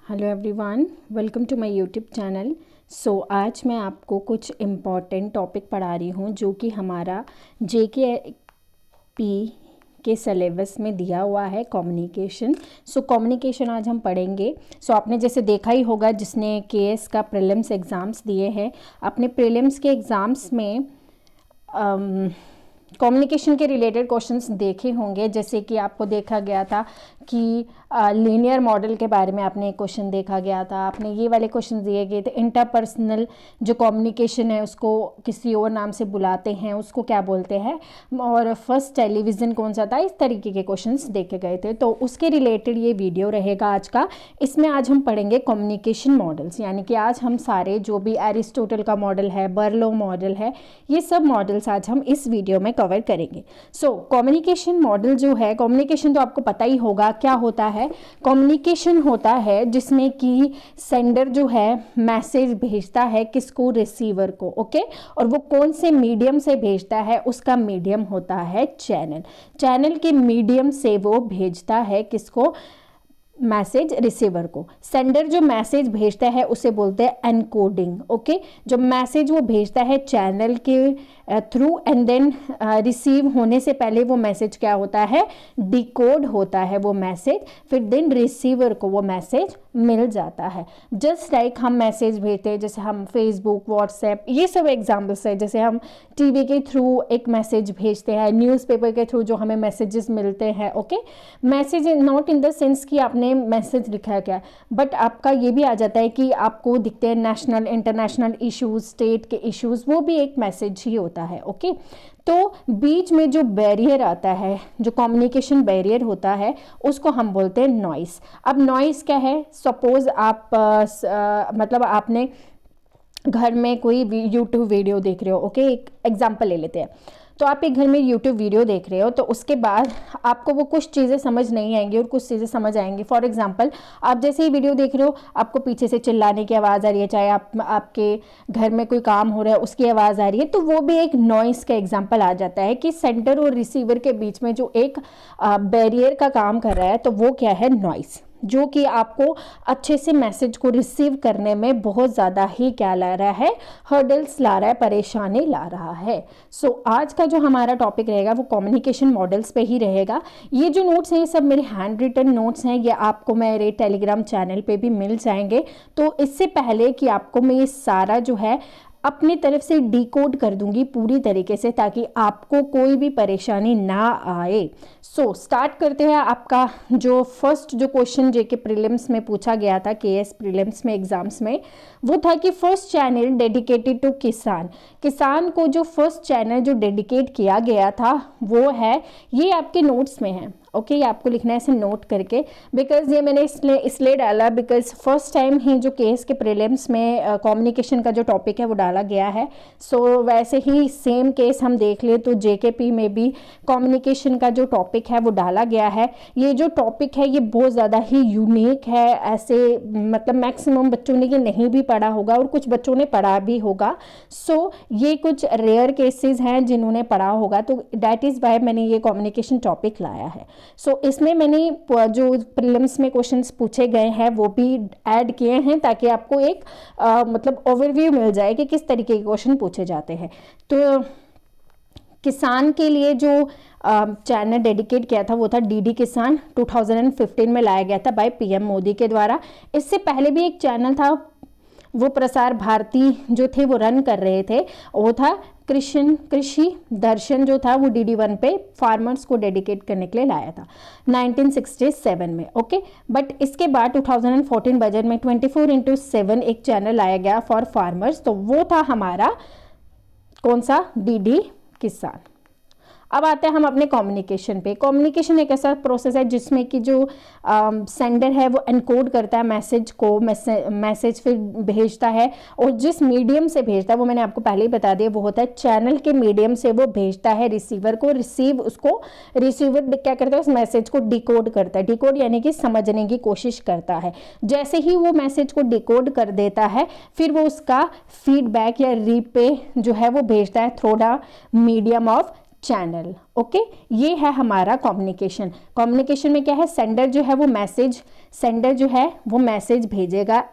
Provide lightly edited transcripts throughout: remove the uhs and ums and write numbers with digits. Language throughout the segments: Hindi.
Hello everyone, welcome to my YouTube channel. आज मैं आपको कुछ इम्पॉर्टेंट टॉपिक पढ़ा रही हूँ जो कि हमारा JKP के सिलेबस में दिया हुआ है, कम्युनिकेशन। कम्युनिकेशन आज हम पढ़ेंगे। आपने जैसे देखा ही होगा, जिसने KS का प्रीलिम्स एग्ज़ाम्स दिए हैं, अपने प्रीलिम्स के एग्ज़ाम्स में कम्युनिकेशन के रिलेटेड क्वेश्चंस देखे होंगे। जैसे कि आपको देखा गया था कि लीनियर मॉडल के बारे में आपने एक क्वेश्चन देखा गया था, आपने ये वाले क्वेश्चन दिए गए थे। इंटरपर्सनल जो कम्युनिकेशन है उसको किसी और नाम से बुलाते हैं, उसको क्या बोलते हैं, और फर्स्ट टेलीविज़न कौन सा था, इस तरीके के क्वेश्चंस देखे गए थे। तो उसके रिलेटेड ये वीडियो रहेगा आज का। इसमें आज हम पढ़ेंगे कम्युनिकेशन मॉडल्स, यानी कि आज हम सारे जो भी एरिस्टोटल का मॉडल है, बर्लो मॉडल है, ये सब मॉडल्स आज हम इस वीडियो में कवर करेंगे। कम्युनिकेशन मॉडल जो है, कम्युनिकेशन तो आपको पता ही होगा क्या होता है। कम्युनिकेशन होता है जिसमें कि सेंडर जो है मैसेज भेजता है किसको, रिसीवर को, ओके। और वो कौन से मीडियम से भेजता है, उसका मीडियम होता है चैनल। चैनल के मीडियम से वो भेजता है किसको, मैसेज रिसीवर को। सेंडर जो मैसेज भेजता है उसे बोलते हैं एनकोडिंग, ओके। जो मैसेज वो भेजता है चैनल के थ्रू, एंड देन रिसीव होने से पहले वो मैसेज क्या होता है, डिकोड होता है वो मैसेज, फिर देन रिसीवर को वो मैसेज मिल जाता है। जस्ट लाइक हम मैसेज भेजते हैं, जैसे हम फेसबुक, व्हाट्सएप, ये सब एग्जाम्पल्स है। जैसे हम टीवी के थ्रू एक मैसेज भेजते हैं, न्यूज़पेपर के थ्रू जो हमें मैसेजेस मिलते हैं, okay. Message not in the sense कि आपने मैसेज लिखा है क्या, बट आपका ये भी आ जाता है कि आपको दिखते हैं नेशनल इंटरनेशनल इश्यूज, स्टेट के इश्यूज, वो भी एक मैसेज ही होता है, ओके। तो बीच में जो बैरियर आता है, जो कम्युनिकेशन बैरियर होता है, उसको हम बोलते हैं नॉइस। अब नॉइस क्या है, सपोज आप मतलब आपने घर में कोई यूट्यूब वीडियो देख रहे हो, ओके। एक एग्जांपल ले लेते हैं। तो आप एक घर में यूट्यूब वीडियो देख रहे हो, तो उसके बाद आपको वो कुछ चीज़ें समझ नहीं आएंगी और कुछ चीज़ें समझ आएंगी। फॉर एग्जांपल, आप जैसे ही वीडियो देख रहे हो, आपको पीछे से चिल्लाने की आवाज़ आ रही है, चाहे आपके घर में कोई काम हो रहा है उसकी आवाज़ आ रही है, तो वो भी एक नॉइस का एग्जाम्पल आ जाता है कि सेंटर और रिसीवर के बीच में जो एक बैरियर का काम कर रहा है, तो वो क्या है, नॉइस, जो कि आपको अच्छे से मैसेज को रिसीव करने में बहुत ज़्यादा ही क्या ला रहा है, हर्डल्स ला रहा है, परेशानी ला रहा है। आज का जो हमारा टॉपिक रहेगा वो कम्युनिकेशन मॉडल्स पे ही रहेगा। ये जो नोट्स हैं ये सब मेरे हैंड रिटन नोट्स हैं, ये आपको मेरे टेलीग्राम चैनल पे भी मिल जाएंगे। तो इससे पहले कि आपको मैं ये सारा जो है अपनी तरफ से डिकोड कर दूंगी पूरी तरीके से, ताकि आपको कोई भी परेशानी ना आए। स्टार्ट करते हैं। आपका जो फर्स्ट जो क्वेश्चन जेके प्रीलिम्स में पूछा गया था, KS प्रीलिम्स में एग्जाम्स में, वो था कि फर्स्ट चैनल डेडिकेटेड टू किसान। किसान को जो फर्स्ट चैनल जो डेडिकेट किया गया था वो है, ये आपके नोट्स में है, ओके। ये आपको लिखना है ऐसे नोट करके, बिकॉज ये मैंने इसलिए डाला बिकॉज फर्स्ट टाइम ही जो KS के प्रीलिम्स में कम्युनिकेशन का जो टॉपिक है वो डाला गया है। वैसे ही सेम केस हम देख ले तो JKP में भी कम्युनिकेशन का जो टॉपिक है वो डाला गया है। ये जो टॉपिक है ये बहुत ज़्यादा ही यूनिक है, ऐसे मतलब मैक्सिमम बच्चों ने ये नहीं भी पढ़ा होगा और कुछ बच्चों ने पढ़ा भी होगा। ये कुछ रेयर केसेस हैं जिन्होंने पढ़ा होगा, तो दैट इज़ वाई मैंने ये कम्युनिकेशन टॉपिक लाया है। इसमें मैंने जो प्रीलिम्स में क्वेश्चंस पूछे गए हैं वो भी ऐड किए हैं, ताकि आपको एक मतलब ओवरव्यू मिल जाए कि किस तरीके के क्वेश्चन पूछे जाते हैं। तो किसान के लिए जो चैनल डेडिकेट किया था वो था DD किसान, 2015 में लाया गया था बाय PM मोदी के द्वारा। इससे पहले भी एक चैनल था, वो प्रसार भारती जो थे वो रन कर रहे थे, वो था कृषि दर्शन, जो था वो DD1 पे फार्मर्स को डेडिकेट करने के लिए लाया था 1967 में, ओके। बट इसके बाद 2014 बजट में 24/7 एक चैनल लाया गया फॉर फार्मर्स, तो वो था हमारा कौन सा, DD किसान। अब आते हैं हम अपने कम्युनिकेशन पे। कम्युनिकेशन एक ऐसा प्रोसेस है जिसमें कि जो सेंडर है वो एनकोड करता है मैसेज को, मैसेज फिर भेजता है, और जिस मीडियम से भेजता है वो मैंने आपको पहले ही बता दिया, वो होता है चैनल के मीडियम से वो भेजता है रिसीवर को। रिसीवर क्या करता है, उस मैसेज को डिकोड करता है। डिकोड यानी कि समझने की कोशिश करता है। जैसे ही वो मैसेज को डिकोड कर देता है, फिर वो उसका फीडबैक या रीपे जो है वो भेजता है through the medium of channel. Okay, ये है हमारा कम्युनिकेशन। कम्युनिकेशन में क्या है, सेंडर जो है वो मैसेज भेजेगा।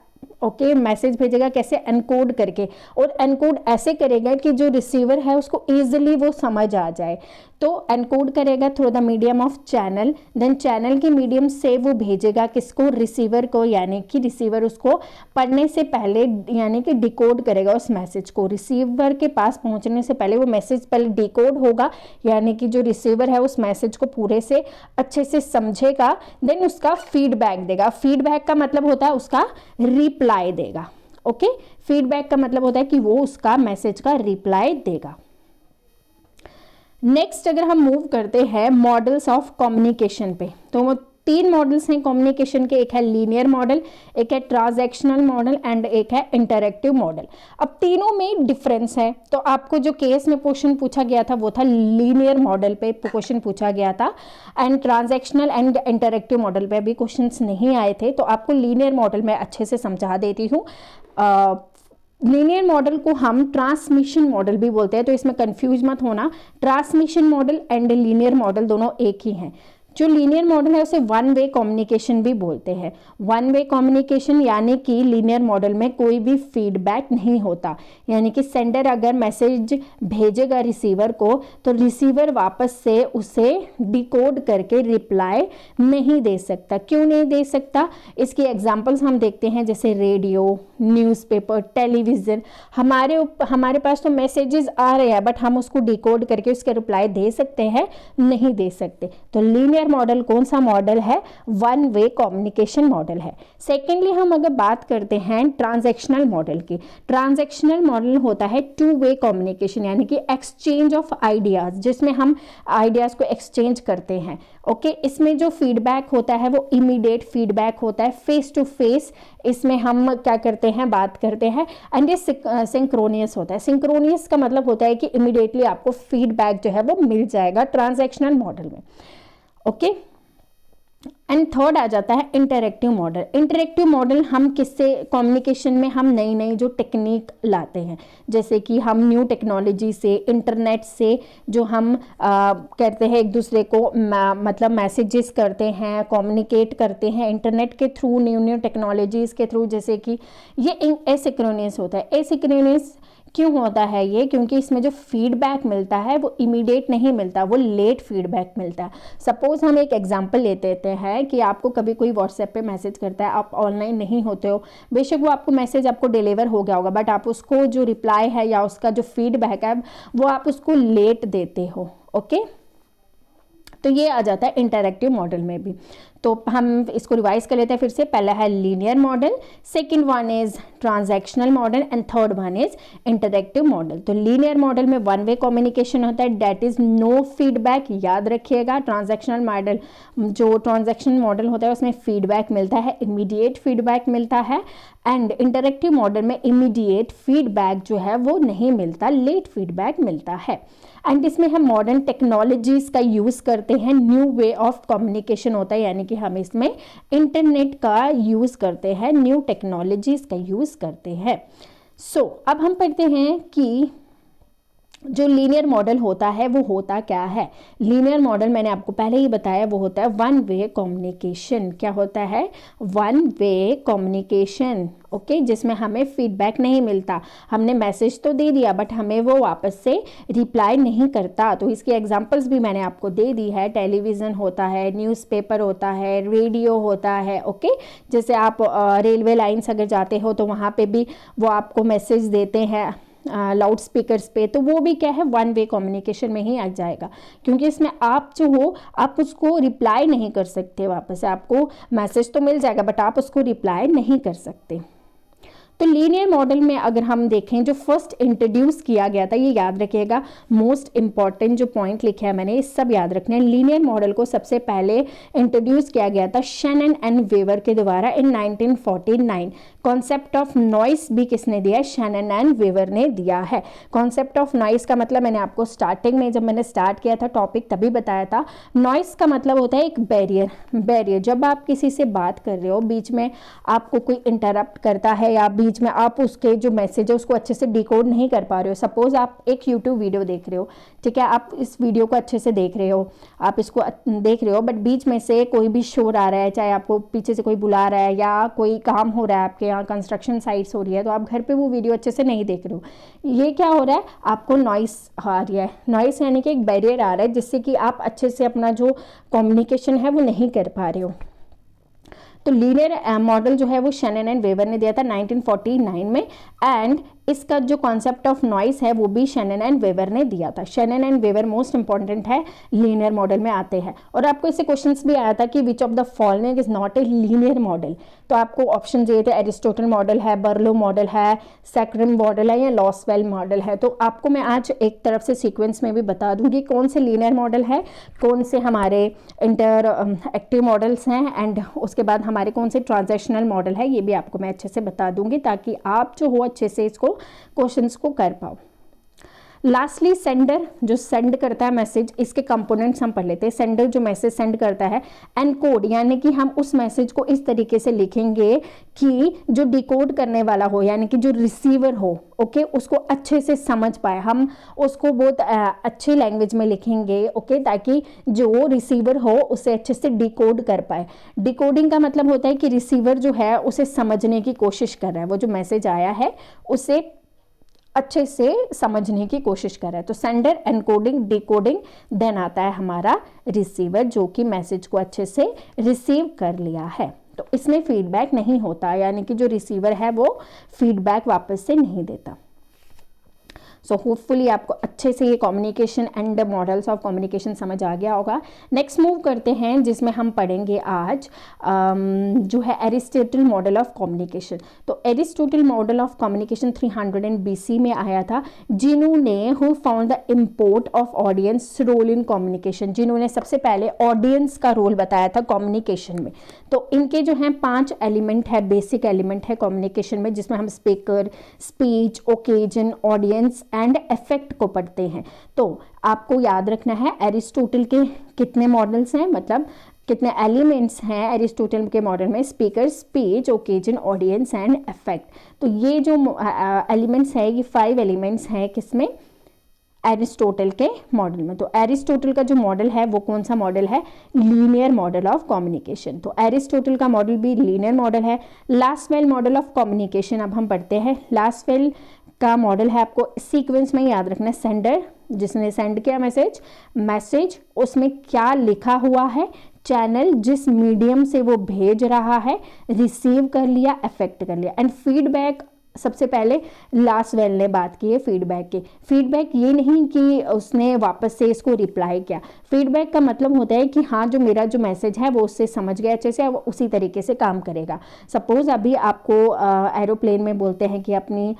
ओके, मैसेज भेजेगा कैसे, एनकोड करके, और एनकोड ऐसे करेगा कि जो रिसीवर है उसको ईजिली वो समझ आ जाए। तो एनकोड करेगा through the medium of channel, then channel के मीडियम से वो भेजेगा किसको, रिसीवर को, यानी कि रिसीवर उसको पढ़ने से पहले यानी कि डिकोड करेगा उस मैसेज को। रिसीवर के पास पहुंचने से पहले वो मैसेज पहले डिकोड होगा, यानी कि जो रिसीवर है उस मैसेज को पूरे से अच्छे से समझेगा, देन उसका फीडबैक देगा। फीडबैक का मतलब होता है उसका रिप्लाई देगा। ओके, फीडबैक का मतलब होता है कि वो उसका मैसेज का रिप्लाई देगा। नेक्स्ट अगर हम मूव करते हैं मॉडल्स ऑफ कम्युनिकेशन पे, तो वो 3 मॉडल्स हैं कम्युनिकेशन के, एक है लीनियर मॉडल, एक है ट्रांजैक्शनल मॉडल एंड एक है इंटरैक्टिव मॉडल। अब तीनों में डिफरेंस है। तो आपको जो केस में क्वेश्चन पूछा गया था वो था लीनियर मॉडल पे क्वेश्चन पूछा गया था, and transactional and interactive model पे अभी क्वेश्चंस नहीं आए थे। तो आपको लीनियर मॉडल में अच्छे से समझा देती हूँ। लीनियर मॉडल को हम ट्रांसमिशन मॉडल भी बोलते हैं, तो इसमें कंफ्यूज मत होना। Transmission model and linear model दोनों एक ही हैं। जो लीनियर मॉडल है उसे वन वे कम्युनिकेशन भी बोलते हैं। वन वे कम्युनिकेशन यानी कि लीनियर मॉडल में कोई भी फीडबैक नहीं होता, यानी कि सेंडर अगर मैसेज भेजेगा रिसीवर को तो रिसीवर वापस से उसे डिकोड करके रिप्लाई नहीं दे सकता। क्यों नहीं दे सकता, इसकी एग्जांपल्स हम देखते हैं, जैसे रेडियो, न्यूज़पेपर, टेलीविज़न। हमारे पास तो मैसेजेस आ रहे हैं बट हम उसको डिकोड करके उसका रिप्लाई दे सकते हैं, नहीं दे सकते। तो लीनियर मॉडल कौन सा मॉडल है, वन वे कम्युनिकेशन मॉडल है। सेकेंडली हम अगर बात करते हैं ट्रांजैक्शनल मॉडल की, ट्रांजैक्शनल मॉडल होता है टू वे कम्युनिकेशन, यानी कि एक्सचेंज ऑफ आइडियाज, जिसमें हम आइडियाज को एक्सचेंज करते हैं। ओके, इसमें जो फीडबैक होता है वो इमीडिएट फीडबैक होता है, फेस टू फेस इसमें हम क्या करते हैं, बात करते हैं। एंड ये सिंक्रोनियस होता है। सिंक्रोनियस का मतलब होता है कि इमीडिएटली आपको फीडबैक जो है वो मिल जाएगा ट्रांजैक्शनल मॉडल में। ओके, एंड थर्ड आ जाता है इंटरैक्टिव मॉडल। इंटरैक्टिव मॉडल हम किससे, कम्युनिकेशन में हम नई नई जो टेक्निक लाते हैं, जैसे कि हम न्यू टेक्नोलॉजी से, इंटरनेट से जो हम करते हैं एक दूसरे को मतलब मैसेजेस करते हैं, कम्युनिकेट करते हैं इंटरनेट के थ्रू, न्यू न्यू टेक्नोलॉजीज़ के थ्रू, जैसे कि ये एसिंक्रोनस होता है। एसिंक्रोनस क्यों होता है ये, क्योंकि इसमें जो फीडबैक मिलता है वो इमीडिएट नहीं मिलता, वो लेट फीडबैक मिलता है। सपोज हम एक एग्जांपल लेते हैं कि आपको कभी कोई व्हाट्सएप पे मैसेज करता है, आप ऑनलाइन नहीं होते हो, बेशक वो आपको मैसेज आपको डिलीवर हो गया होगा, बट आप उसको जो रिप्लाई है या उसका जो फीडबैक है वो आप उसको लेट देते हो। ओके, तो ये आ जाता है इंटरैक्टिव मॉडल में भी। तो हम इसको रिवाइज कर लेते हैं फिर से। पहला है linear model, second one is transactional model and third one is interactive model. तो लीनियर मॉडल में वन वे कम्युनिकेशन होता है, दैट इज नो फीडबैक, याद रखिएगा। ट्रांजैक्शनल मॉडल, जो ट्रांजैक्शन मॉडल होता है उसमें फीडबैक मिलता है, इमीडिएट फीडबैक मिलता है। एंड इंटरैक्टिव मॉडल में इमीडिएट फीडबैक जो है वो नहीं मिलता, लेट फीडबैक मिलता है। एंड इसमें हम मॉडर्न टेक्नोलॉजीज का यूज़ करते हैं, न्यू वे ऑफ कम्युनिकेशन होता है, यानी कि हम इसमें इंटरनेट का यूज़ करते हैं, न्यू टेक्नोलॉजीज का यूज़ करते हैं। सो अब हम पढ़ते हैं कि जो लीनियर मॉडल होता है वो होता क्या है। लीनियर मॉडल मैंने आपको पहले ही बताया, वो होता है वन वे कम्युनिकेशन। क्या होता है, वन वे कम्युनिकेशन। ओके, जिसमें हमें फीडबैक नहीं मिलता, हमने मैसेज तो दे दिया बट हमें वो वापस से रिप्लाई नहीं करता। तो इसकी एग्जांपल्स भी मैंने आपको दे दी है, टेलीविज़न होता है, न्यूज़पेपर होता है, रेडियो होता है। ओके, जैसे आप रेलवे लाइन्स अगर जाते हो तो वहाँ पे भी वो आपको मैसेज देते हैं लाउड स्पीकर्स पे, तो वो भी क्या है, वन वे कम्युनिकेशन में ही आ जाएगा, क्योंकि इसमें आप जो हो आप उसको रिप्लाई नहीं कर सकते, वापस आपको मैसेज तो मिल जाएगा बट आप उसको रिप्लाई नहीं कर सकते। तो लीनियर मॉडल में अगर हम देखें, जो फर्स्ट इंट्रोड्यूस किया गया था, ये याद रखिएगा, मोस्ट इंपॉर्टेंट जो पॉइंट लिखे हैं मैंने, ये सब याद रखने हैं। लीनियर मॉडल को सबसे पहले इंट्रोड्यूस किया गया था शैनन एंड वेवर के द्वारा इन 1949। कॉन्सेप्ट ऑफ नॉइस भी किसने दिया है, शैनन एंड वेवर ने दिया है। कॉन्सेप्ट ऑफ नॉइस का मतलब मैंने आपको स्टार्टिंग में जब मैंने स्टार्ट किया था टॉपिक तभी बताया था। नॉइस का मतलब होता है एक बैरियर। जब आप किसी से बात कर रहे हो, बीच में आपको कोई इंटरप्ट करता है या बीच बीच में आप उसके जो मैसेज है उसको अच्छे से डिकोड नहीं कर पा रहे हो। सपोज आप एक यूट्यूब वीडियो देख रहे हो, ठीक है, आप इस वीडियो को अच्छे से देख रहे हो, आप इसको देख रहे हो, बट बीच में से कोई भी शोर आ रहा है, चाहे आपको पीछे से कोई बुला रहा है या कोई काम हो रहा है, आपके यहाँ कंस्ट्रक्शन साइट्स हो रही है, तो आप घर पे वो वीडियो अच्छे से नहीं देख रहे हो। ये क्या हो रहा है, आपको नॉइस आ रही है। नॉइस यानी कि एक बैरियर आ रहा है जिससे कि आप अच्छे से अपना जो कम्युनिकेशन है वो नहीं कर पा रहे हो। तो लीनियर मॉडल जो है वो शैनन एंड वेवर ने दिया था 1949 में, एंड इसका जो कॉन्सेप्ट ऑफ नॉइस है वो भी शैनन एंड वेवर ने दिया था। Shannon and Weaver most important है, लीनियर मॉडल में आते हैं। और आपको इससे क्वेश्चंस भी आया था कि which of the following is not a linear model, तो आपको ऑप्शन दिए थे एरिस्टोटल मॉडल है, बर्लो मॉडल है, सैकरम मॉडल है या लॉसवेल मॉडल है। तो आपको मैं आज एक तरफ से सीक्वेंस में भी बता दूंगी कौन से लीनियर मॉडल है, कौन से हमारे इंटर एक्टिव मॉडल्स हैं, एंड उसके बाद हमारे कौन से ट्रांजैक्शनल मॉडल है, ये भी आपको मैं अच्छे से बता दूंगी ताकि आप जो हो अच्छे से इसको क्वेश्चंस को कर पाओ। लास्टली सेंडर जो सेंड करता है मैसेज, इसके कंपोनेंट्स हम पढ़ लेते हैं। सेंडर जो मैसेज सेंड करता है, एनकोड यानी कि हम उस मैसेज को इस तरीके से लिखेंगे कि जो डिकोड करने वाला हो यानी कि जो रिसीवर हो, ओके, उसको अच्छे से समझ पाए। हम उसको बहुत अच्छी लैंग्वेज में लिखेंगे, ओके, ताकि जो रिसीवर हो उसे अच्छे से डिकोड कर पाए। डिकोडिंग का मतलब होता है कि रिसीवर जो है उसे समझने की कोशिश कर रहा है, वो जो मैसेज आया है उसे अच्छे से समझने की कोशिश कर रहा है। तो सेंडर, एनकोडिंग, डिकोडिंग, देन आता है हमारा रिसीवर जो कि मैसेज को अच्छे से रिसीव कर लिया है। तो इसमें फीडबैक नहीं होता, यानी कि जो रिसीवर है वो फीडबैक वापस से नहीं देता। सो होपफुली आपको अच्छे से ये communication and models of communication समझ आ गया होगा। नेक्स्ट मूव करते हैं जिसमें हम पढ़ेंगे आज जो है एरिस्टोटल मॉडल ऑफ कम्युनिकेशन। तो Aristotle model of communication 300 BC में आया था, जिन्होंने who found the import of audience role in communication, जिन्होंने सबसे पहले ऑडियंस का रोल बताया था कम्युनिकेशन में। तो इनके जो हैं 5 एलिमेंट है, बेसिक एलिमेंट है कम्युनिकेशन में, जिसमें हम speaker, speech, occasion, audience and effect को पढ़ते हैं। तो आपको याद रखना है एरिस्टोटल के कितने मॉडल्स हैं, मतलब कितने एलिमेंट्स हैं एरिस्टोटल के मॉडल में, speaker, speech, occasion, audience and effect. तो ये जो एलिमेंट्स है ये 5 एलिमेंट्स हैं किसमें, एरिस्टोटल के मॉडल में। तो एरिस्टोटल का जो मॉडल है वो कौन सा मॉडल है, लीनियर मॉडल ऑफ कम्युनिकेशन। तो एरिस्टोटल का मॉडल भी लीनियर मॉडल है। लास्टवेल मॉडल ऑफ कम्युनिकेशन अब हम पढ़ते हैं। लास्टवेल का मॉडल है, आपको सीक्वेंस में याद रखना है, सेंडर जिसने सेंड किया मैसेज उसमें क्या लिखा हुआ है, चैनल जिस मीडियम से वो भेज रहा है, रिसीव कर लिया, अफेक्ट कर लिया, एंड फीडबैक सबसे पहले लास्टवेल ने बात की है फीडबैक की। फीडबैक ये नहीं कि उसने वापस से इसको रिप्लाई किया, फीडबैक का मतलब होता है कि हाँ जो मेरा जो मैसेज है वो उससे समझ गया अच्छे से, वो उसी तरीके से काम करेगा। सपोज अभी आपको एरोप्लेन में बोलते हैं कि अपनी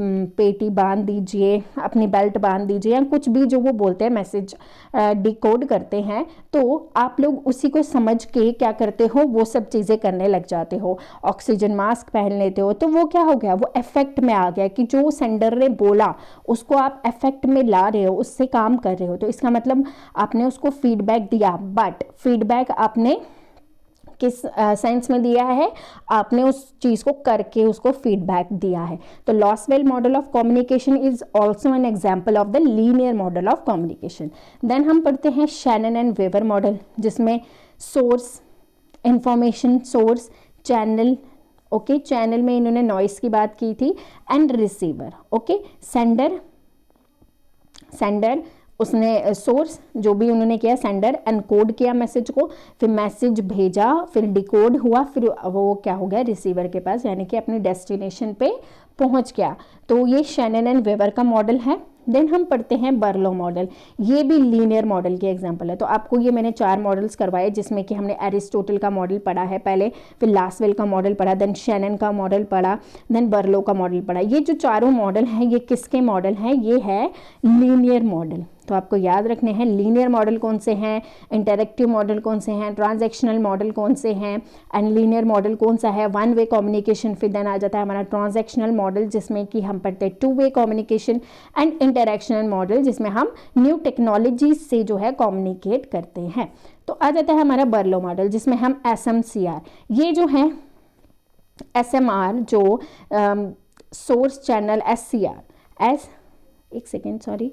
पेटी बांध दीजिए, अपनी बेल्ट बांध दीजिए, या कुछ भी जो वो बोलते हैं मैसेज डिकोड करते हैं, तो आप लोग उसी को समझ के क्या करते हो, वो सब चीज़ें करने लग जाते हो। ऑक्सीजन मास्क पहन लेते हो, तो वो क्या हो गया, वो इफेक्ट में आ गया कि जो सेंडर ने बोला उसको आप इफेक्ट में ला रहे हो, उससे काम कर रहे हो। तो इसका मतलब आपने उसको फीडबैक दिया, बट फीडबैक आपने किस सेंस में दिया है, आपने उस चीज़ को करके उसको फीडबैक दिया है। तो Lasswell model of communication is also an example of the linear model of communication. Then हम पढ़ते हैं शैनन एंड वेवर मॉडल, जिसमें source, information source, channel, okay, channel में इन्होंने नॉइस की बात की थी, एंड रिसीवर, ओके, सेंडर उसने सोर्स जो भी उन्होंने किया, सेंडर एनकोड किया मैसेज को, फिर मैसेज भेजा, फिर डिकोड हुआ, फिर वो क्या हो गया रिसीवर के पास, यानी कि अपनी डेस्टिनेशन पे पहुंच गया। तो ये शैनन एंड वेवर का मॉडल है। देन हम पढ़ते हैं बर्लो मॉडल, ये भी लीनियर मॉडल की एग्जांपल है। तो आपको ये मैंने 4 मॉडल्स करवाए, जिसमें कि हमने एरिस्टोटल का मॉडल पढ़ा है पहले, फिर लास्टवेल का मॉडल पढ़ा, देन शैनन का मॉडल पढ़ा, देन बर्लो का मॉडल पढ़ा। ये जो चारों मॉडल हैं ये किसके मॉडल हैं, ये है लीनियर मॉडल। तो आपको याद रखने हैं लीनियर मॉडल कौन से हैं, इंटरैक्टिव मॉडल कौन से हैं, ट्रांजैक्शनल मॉडल कौन से हैं, एंड लीनियर मॉडल कौन सा है, 1 वे कम्युनिकेशन। फिर देन आ जाता है हमारा ट्रांजैक्शनल मॉडल, जिसमें कि हम पढ़ते हैं 2 way communication, and interactional model जिसमें हम न्यू टेक्नोलॉजी से जो है कम्युनिकेट करते हैं। तो आ जाता है हमारा बर्लो मॉडल, जिसमें हम SMCR, ये जो है SMR जो सोर्स चैनल एक सेकेंड सॉरी,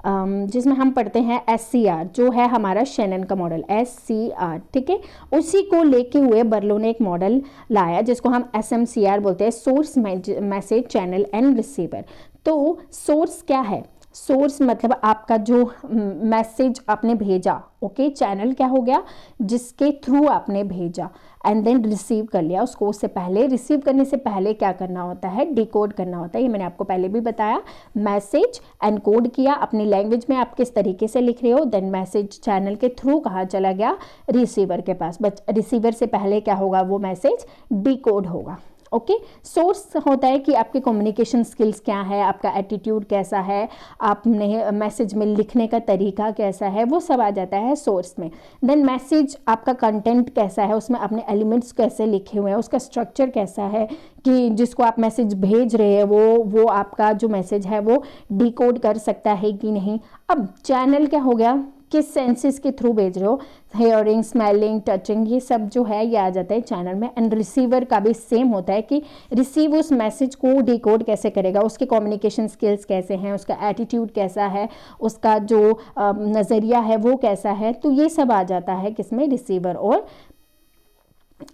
जिसमें हम पढ़ते हैं SCR जो है हमारा शैनन का मॉडल SCR, ठीक है। उसी को लेके हुए बर्लो ने एक मॉडल लाया जिसको हम SMCR बोलते हैं, source message channel and receiver. तो सोर्स क्या है? सोर्स मतलब आपका जो मैसेज आपने भेजा, ओके, चैनल क्या हो गया? जिसके थ्रू आपने भेजा, एंड देन रिसीव कर लिया उसको। उससे पहले, रिसीव करने से पहले क्या करना होता है? डिकोड करना होता है। ये मैंने आपको पहले भी बताया। मैसेज एनकोड किया अपनी लैंग्वेज में, आप किस तरीके से लिख रहे हो, देन मैसेज चैनल के थ्रू कहाँ चला गया? रिसीवर के पास। बट रिसीवर से पहले क्या होगा? वो मैसेज डिकोड होगा। ओके, सोर्स होता है कि आपके कम्युनिकेशन स्किल्स क्या है, आपका एटीट्यूड कैसा है, आपने मैसेज में लिखने का तरीका कैसा है, वो सब आ जाता है सोर्स में। देन मैसेज आपका कंटेंट कैसा है, उसमें अपने एलिमेंट्स कैसे लिखे हुए हैं, उसका स्ट्रक्चर कैसा है कि जिसको आप मैसेज भेज रहे हैं वो आपका जो मैसेज है वो डिकोड कर सकता है कि नहीं। अब चैनल क्या हो गया? किस सेंसेस के थ्रू भेज रहे हो, हेयरिंग, स्मेलिंग, टचिंग, ये सब जो है ये आ जाता है चैनल में। एंड रिसीवर का भी सेम होता है कि रिसीव उस मैसेज को डिकोड कैसे करेगा, उसके कम्युनिकेशन स्किल्स कैसे हैं, उसका एटीट्यूड कैसा है, उसका जो नज़रिया है वो कैसा है। तो ये सब आ जाता है किसमें? रिसीवर और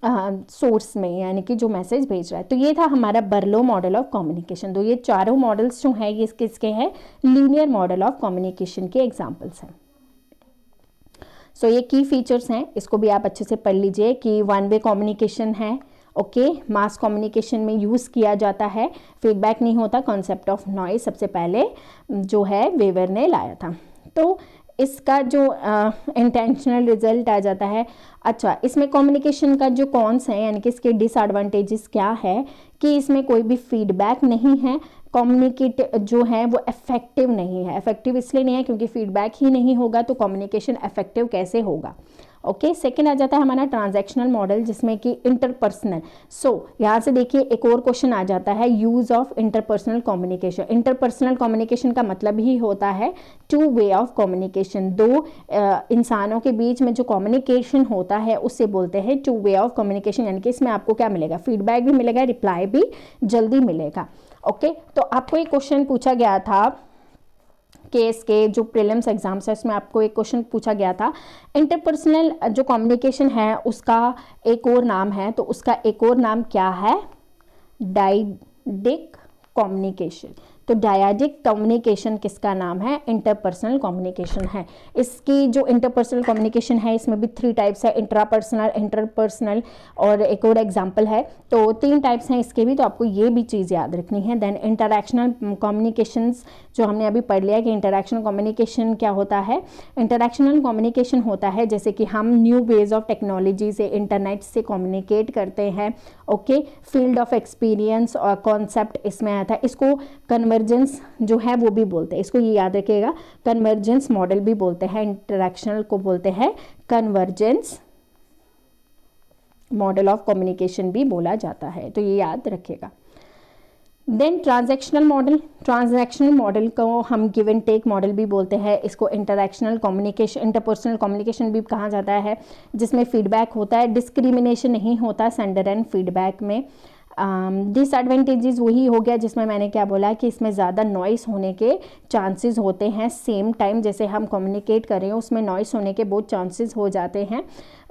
सोर्स में, यानी कि जो मैसेज भेज रहा है। तो ये था हमारा बर्लो मॉडल ऑफ कम्युनिकेशन। तो ये चारों मॉडल्स जो हैं ये किसके हैं? लीनियर मॉडल ऑफ कम्युनिकेशन के एग्जाम्पल्स हैं। सो ये की फीचर्स हैं, इसको भी आप अच्छे से पढ़ लीजिए कि वन वे कम्युनिकेशन है, ओके, मास कम्युनिकेशन में यूज़ किया जाता है, फीडबैक नहीं होता, कॉन्सेप्ट ऑफ नॉइज सबसे पहले जो है वेवर ने लाया था। तो इसका जो इंटेंशनल रिजल्ट आ जाता है। अच्छा, इसमें कम्युनिकेशन का जो कॉन्स है, यानी कि इसके डिसएडवांटेजेस क्या है कि इसमें कोई भी फीडबैक नहीं है, कम्युनिकेट जो है वो इफेक्टिव नहीं है। इफेक्टिव इसलिए नहीं है क्योंकि फीडबैक ही नहीं होगा तो कम्युनिकेशन इफेक्टिव कैसे होगा। ओके, सेकंड आ जाता है हमारा ट्रांजैक्शनल मॉडल जिसमें कि इंटरपर्सनल। सो यहाँ से देखिए एक और क्वेश्चन आ जाता है, use of interpersonal communication. Interpersonal communication का मतलब ही होता है टू वे ऑफ कम्युनिकेशन, दो इंसानों के बीच में जो कम्युनिकेशन होता है उससे बोलते हैं टू वे ऑफ कम्युनिकेशन। यानी कि इसमें आपको क्या मिलेगा? फीडबैक भी मिलेगा, रिप्लाई भी जल्दी मिलेगा। ओके, तो आपको एक क्वेश्चन पूछा गया था केस के जो प्रीलिम्स एग्जाम्स है उसमें आपको एक क्वेश्चन पूछा गया था, इंटरपर्सनल जो कम्युनिकेशन है उसका एक और नाम है, तो उसका एक और नाम क्या है? Dyadic communication. तो डायडिक कम्युनिकेशन किसका नाम है? इंटरपर्सनल कम्युनिकेशन है। इसकी जो इंटरपर्सनल कम्युनिकेशन है इसमें भी 3 टाइप्स है, इंट्रापर्सनल, इंटरपर्सनल और एक और एग्जांपल है। तो 3 टाइप्स हैं इसके भी, तो आपको ये भी चीज़ याद रखनी है। देन इंटरैक्शनल कम्युनिकेशंस जो हमने अभी पढ़ लिया कि इंटरैक्शनल कम्युनिकेशन क्या होता है। इंटरैक्शनल कम्युनिकेशन होता है जैसे कि हम न्यू वेज ऑफ टेक्नोलॉजी से, इंटरनेट से कम्युनिकेट करते हैं। ओके, फील्ड ऑफ एक्सपीरियंस और कॉन्सेप्ट इसमें आता है। इसको कन्वर्जेंस जो है वो भी बोलते हैं, इसको ये याद रखिएगा, कन्वर्जेंस मॉडल भी बोलते हैं। इंटरैक्शनल को बोलते हैं कन्वर्जेंस मॉडल ऑफ कम्युनिकेशन भी बोला जाता है, तो ये याद रखिएगा। Then transactional model, transactional model को हम गिव एंड टेक मॉडल भी बोलते हैं। इसको इंटरैक्शनल कम्युनिकेशन, इंटरपर्सनल कम्युनिकेशन भी कहा जाता है, जिसमें फीडबैक होता है, डिस्क्रिमिनेशन नहीं होता सेंडर एंड फीडबैक में। डिसएडवांटेजेस वही हो गया जिसमें मैंने क्या बोला कि इसमें ज़्यादा नॉइस होने के चांसेस होते हैं। सेम टाइम जैसे हम कम्युनिकेट कर रहे हैं उसमें नॉइस होने के बहुत चांसेस हो जाते हैं।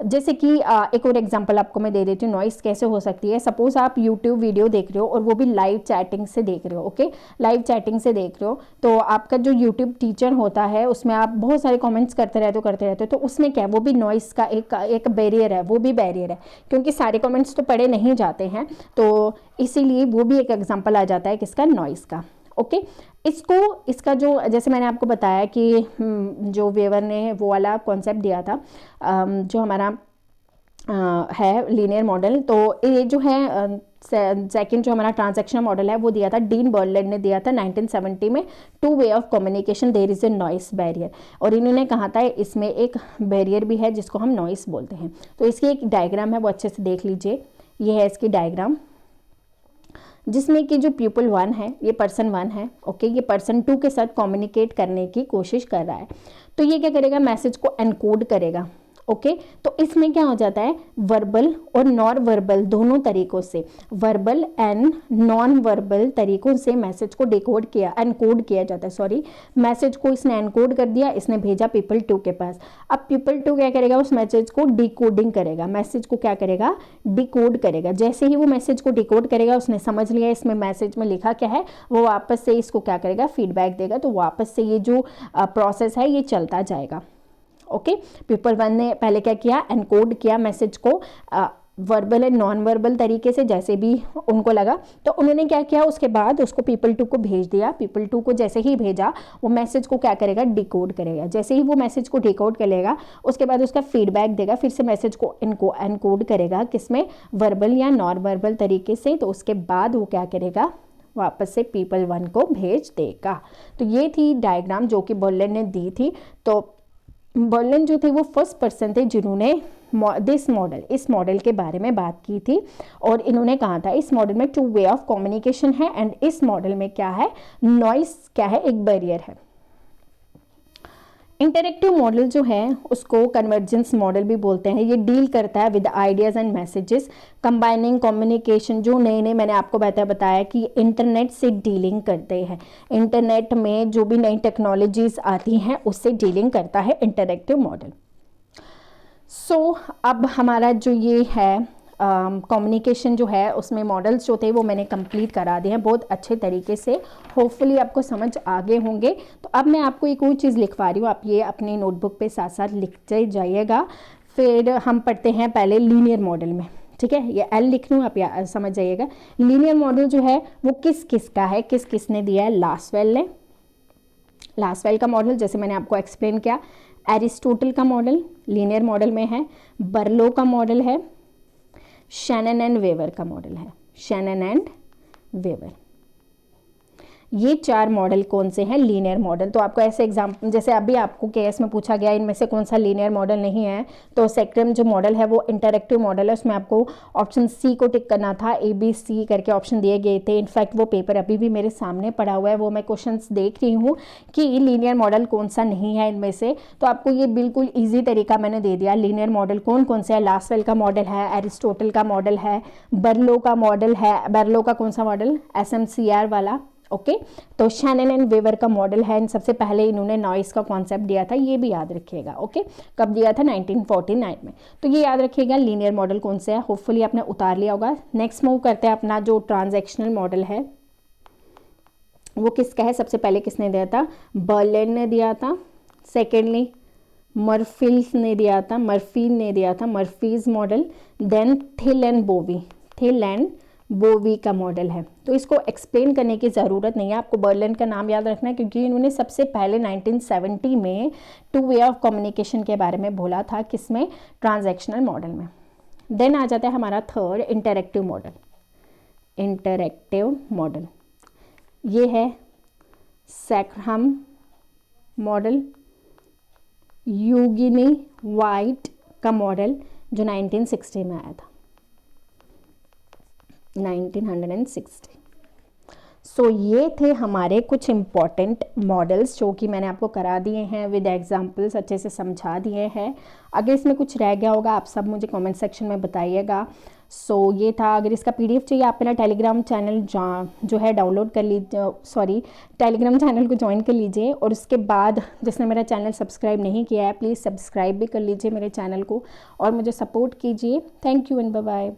जैसे कि एक और एग्जांपल आपको मैं दे देती हूँ, नॉइस कैसे हो सकती है। सपोज आप यूट्यूब वीडियो देख रहे हो और वो भी लाइव चैटिंग से देख रहे हो, ओके, लाइव चैटिंग से देख रहे हो, तो आपका जो यूट्यूब टीचर होता है उसमें आप बहुत सारे कमेंट्स करते रहते हो, तो उसमें क्या, वो भी नॉइस का एक बैरियर है, वो भी बैरियर है क्योंकि सारे कमेंट्स तो पढ़े नहीं जाते हैं, तो इसीलिए वो भी एक एग्जांपल आ जाता है किसका? नॉइस का। ओके, इसका जो जैसे मैंने आपको बताया कि जो वेवर ने वो वाला कॉन्सेप्ट दिया था, जो हमारा है लीनियर मॉडल, तो ये जो है सेकंड जो हमारा ट्रांजैक्शनल मॉडल है वो दिया था, डीन बर्टलेट ने दिया था 1970 में। Two way of communication there is a noise barrier, और इन्होंने कहा था इसमें एक बैरियर भी है जिसको हम नॉइस बोलते हैं। तो इसकी एक डायग्राम है, वो अच्छे से देख लीजिए, ये है इसकी डायग्राम, जिसमें कि जो पीपल 1 है ये पर्सन 1 है, ओके, ये पर्सन 2 के साथ कम्युनिकेट करने की कोशिश कर रहा है। तो ये क्या करेगा? मैसेज को एनकोड करेगा, ओके तो इसमें क्या हो जाता है, वर्बल और नॉन वर्बल दोनों तरीकों से, वर्बल एंड नॉन वर्बल तरीकों से मैसेज को डिकोड किया, एनकोड किया जाता है, सॉरी मैसेज को इसने एनकोड कर दिया, इसने भेजा पीपल 2 के पास। अब पीपल 2 क्या करेगा, उस मैसेज को डिकोडिंग करेगा, मैसेज को क्या करेगा, डिकोड करेगा। जैसे ही वो मैसेज को डिकोड करेगा, उसने समझ लिया इसमें मैसेज में लिखा क्या है, वो वापस से इसको क्या करेगा, फीडबैक देगा। तो वापस से ये जो प्रोसेस है ये चलता जाएगा। ओके पीपल 1 ने पहले क्या किया, एनकोड किया मैसेज को वर्बल एंड नॉन वर्बल तरीके से जैसे भी उनको लगा, तो उन्होंने क्या किया, उसके बाद उसको पीपल 2 को भेज दिया। पीपल 2 को जैसे ही भेजा, वो मैसेज को क्या करेगा, डिकोड करेगा। जैसे ही वो मैसेज को डिकोड करेगा, उसके बाद उसका फीडबैक देगा, फिर से मैसेज को इनको एनकोड करेगा, किसमें, वर्बल या नॉन वर्बल तरीके से। तो उसके बाद वो क्या करेगा, वापस से पीपल 1 को भेज देगा। तो ये थी डायग्राम जो कि बर्लिन ने दी थी। तो बर्लिन जो थे वो फर्स्ट पर्सन थे जिन्होंने दिस मॉडल, इस मॉडल के बारे में बात की थी। और इन्होंने कहा था इस मॉडल में 2 वे ऑफ कम्युनिकेशन है एंड इस मॉडल में क्या है, नॉइस क्या है, एक बैरियर है। इंटरेक्टिव मॉडल जो है उसको कन्वर्जेंस मॉडल भी बोलते हैं। ये डील करता है with ideas and messages, combining communication, जो नए नए मैंने आपको बताया कि इंटरनेट से डीलिंग करते हैं। इंटरनेट में जो भी नई टेक्नोलॉजीज आती हैं उससे डीलिंग करता है इंटरेक्टिव मॉडल। सो अब हमारा जो ये है कम्युनिकेशन जो है उसमें मॉडल्स जो थे वो मैंने कंप्लीट करा दिए हैं बहुत अच्छे तरीके से। होपफुली आपको समझ आ गए होंगे। तो अब मैं आपको एक और चीज़ लिखवा रही हूँ, आप ये अपनी नोटबुक पे साथ साथ लिखते जाइएगा। फिर हम पढ़ते हैं पहले लीनियर मॉडल में, ठीक है। ये एल लिख लूँ, आप समझ जाइएगा। लीनियर मॉडल जो है वो किस किस का है, किस किसने दिया है, लासवेल ने। लासवेल का मॉडल जैसे मैंने आपको एक्सप्लेन किया, एरिस्टोटल का मॉडल लीनियर मॉडल में है, बर्लो का मॉडल है, शैनन एंड वेवर का मॉडल है, शैनन एंड वेवर। ये 4 मॉडल कौन से हैं, लीनियर मॉडल। तो आपको ऐसे एग्जाम्पल, जैसे अभी आपको केएस में पूछा गया इनमें से कौन सा लीनियर मॉडल नहीं है, तो सेकंड जो मॉडल है वो इंटरेक्टिव मॉडल है। उसमें आपको ऑप्शन सी को टिक करना था, ABC करके ऑप्शन दिए गए थे। इनफैक्ट वो पेपर अभी भी मेरे सामने पड़ा हुआ है, वो मैं क्वेश्चंस देख रही हूँ कि लीनियर मॉडल कौन सा नहीं है इनमें से। तो आपको ये बिल्कुल ईजी तरीका मैंने दे दिया। लीनियर मॉडल कौन कौन से है, लासवेल का मॉडल है, एरिस्टोटल का मॉडल है, बर्लो का मॉडल है। बर्लो का कौन सा मॉडल, SMCR वाला, ओके। तो शैनन एंड वेवर का मॉडल है। सबसे पहले इन्होंने नॉइस का कॉन्सेप्ट दिया था, ये भी याद रखिएगा, ओके। कब दिया था, 1949 में। तो ये याद रखिएगा लीनियर मॉडल कौन से है। होपफुली आपने उतार लिया होगा। नेक्स्ट मूव करते हैं अपना जो ट्रांजैक्शनल मॉडल है वो किसका है। सबसे पहले किसने दिया था, बर्लिन ने दिया था। सेकेंडली मर्फीज ने दिया था, Murphy's model. Then Thill and Bovee का मॉडल है। तो इसको एक्सप्लेन करने की ज़रूरत नहीं है, आपको बर्लिन का नाम याद रखना है क्योंकि इन्होंने सबसे पहले 1970 में 2 वे ऑफ कम्युनिकेशन के बारे में बोला था, किसमें, ट्रांजैक्शनल मॉडल में। देन आ जाता है हमारा थर्ड, इंटरेक्टिव मॉडल। ये है सैकरहम मॉडल, यूगिनी वाइट का मॉडल जो 1960 में आया था, 1960। सो ये थे हमारे कुछ इम्पॉर्टेंट मॉडल्स जो कि मैंने आपको करा दिए हैं, विद एग्जांपल्स अच्छे से समझा दिए हैं। अगर इसमें कुछ रह गया होगा आप सब मुझे कमेंट सेक्शन में बताइएगा। सो ये था। अगर इसका PDF चाहिए आप मेरा टेलीग्राम चैनल जो है डाउनलोड कर लीजिए, टेलीग्राम चैनल को ज्वाइन कर लीजिए। और उसके बाद जिसने मेरा चैनल सब्सक्राइब नहीं किया है प्लीज़ सब्सक्राइब भी कर लीजिए मेरे चैनल को और मुझे सपोर्ट कीजिए। Thank you and bye bye.